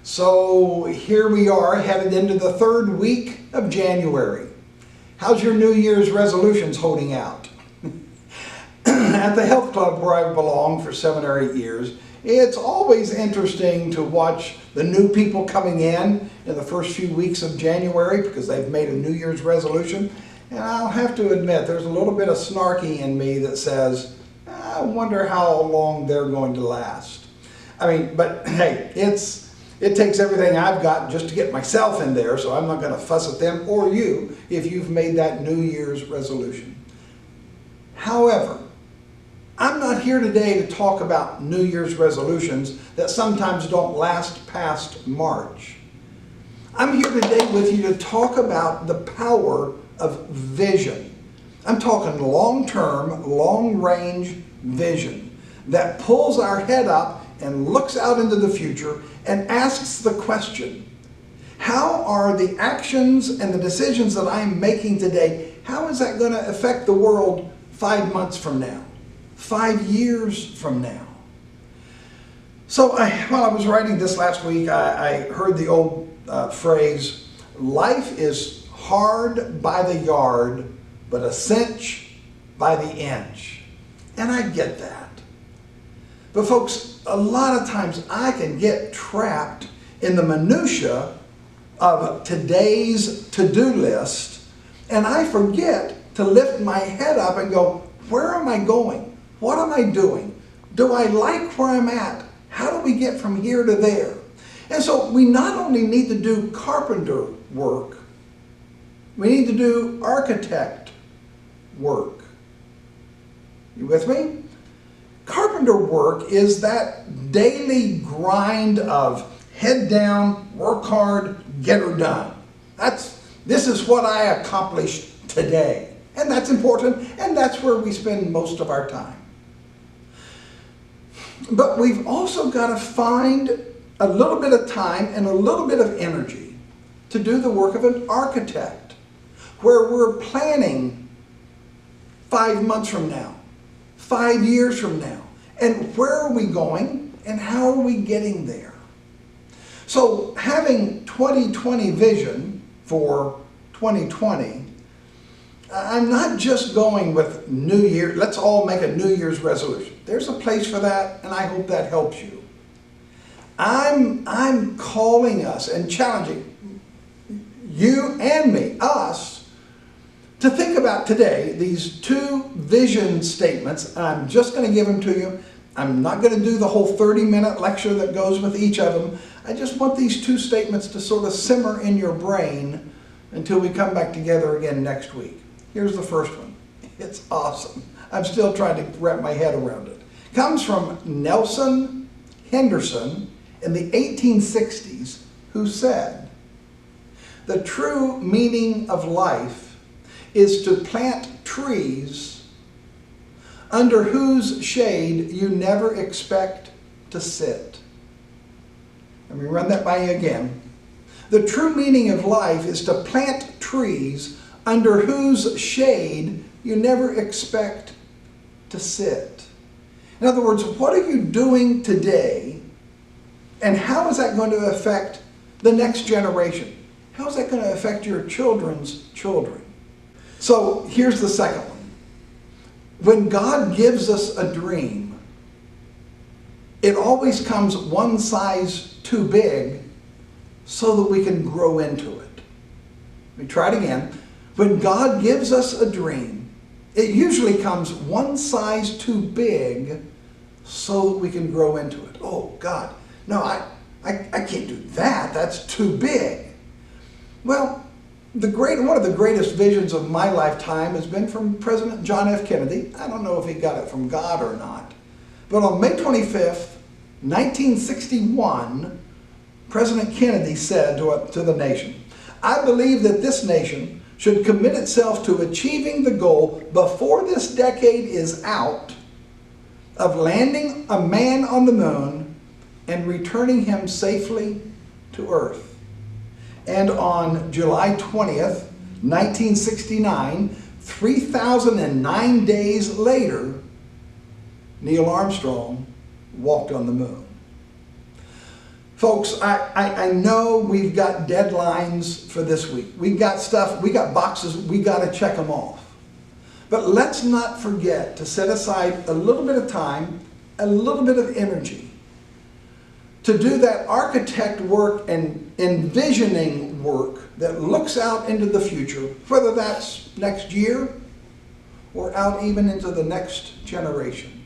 So here we are headed into the third week of January. How's your New Year's resolutions holding out? At the health club where I've belonged for 7 or 8 years, it's always interesting to watch the new people coming in the first few weeks of January because they've made a New Year's resolution. And I'll have to admit, there's a little bit of snarky in me that says, I wonder how long they're going to last. But hey, it takes everything I've got just to get myself in there, so I'm not going to fuss at them or you if you've made that New Year's resolution. However, I'm not here today to talk about New Year's resolutions that sometimes don't last past March. I'm here today with you to talk about the power of vision. I'm talking long-term, long-range vision that pulls our head up and looks out into the future and asks the question, how are the actions and the decisions that I'm making today, how is that going to affect the world 5 months from now, 5 years from now? So while I was writing this last week, I heard the old phrase, life is hard by the yard, but a cinch by the inch. And I get that. But folks, a lot of times I can get trapped in the minutia of today's to-do list, and I forget to lift my head up and go, where am I going? What am I doing? Do I like where I'm at? How do we get from here to there? And so we not only need to do carpenter work, we need to do architect work. You with me? Carpenter work is that daily grind of head down, work hard, get her done. This is what I accomplished today. And that's important, and that's where we spend most of our time. But we've also got to find a little bit of time and a little bit of energy to do the work of an architect, where we're planning 5 months from now, 5 years from now, and where are we going and how are we getting there? So having 2020 vision for 2020, I'm not just going with New Year, let's all make a New Year's resolution. There's a place for that, and I hope that helps you. I'm calling us and challenging you and me, us, to think about today these 2 vision statements. I'm just going to give them to you. I'm not going to do the whole 30-minute lecture that goes with each of them. I just want these 2 statements to sort of simmer in your brain until we come back together again next week. Here's the first one. It's awesome. I'm still trying to wrap my head around it. It comes from Nelson Henderson in the 1860s, who said, "The true meaning of life is to plant trees under whose shade you never expect to sit." Let me run that by you again. The true meaning of life is to plant trees under whose shade you never expect to sit. In other words, what are you doing today, and how is that going to affect the next generation? How is that going to affect your children's children? So here's the second one. When God gives us a dream, it always comes one size too big so that we can grow into it. Let me try it again. When God gives us a dream, it usually comes one size too big so that we can grow into it. Oh God, no, I can't do that. That's too big. Well, one of the greatest visions of my lifetime has been from President John F. Kennedy. I don't know if he got it from God or not. But on May 25th, 1961, President Kennedy said to the nation, "I believe that this nation should commit itself to achieving the goal before this decade is out of landing a man on the moon and returning him safely to Earth." And on July 20th, 1969, 3,009 days later, Neil Armstrong walked on the moon. Folks, I know we've got deadlines for this week. We've got stuff, we got boxes, we got to check them off. But let's not forget to set aside a little bit of time, a little bit of energy to do that architect work and envisioning work that looks out into the future, whether that's next year or out even into the next generation.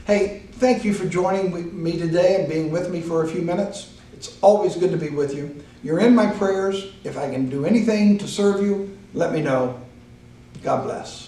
Hey, thank you for joining me today and being with me for a few minutes. It's always good to be with you. You're in my prayers. If I can do anything to serve you, let me know. God bless.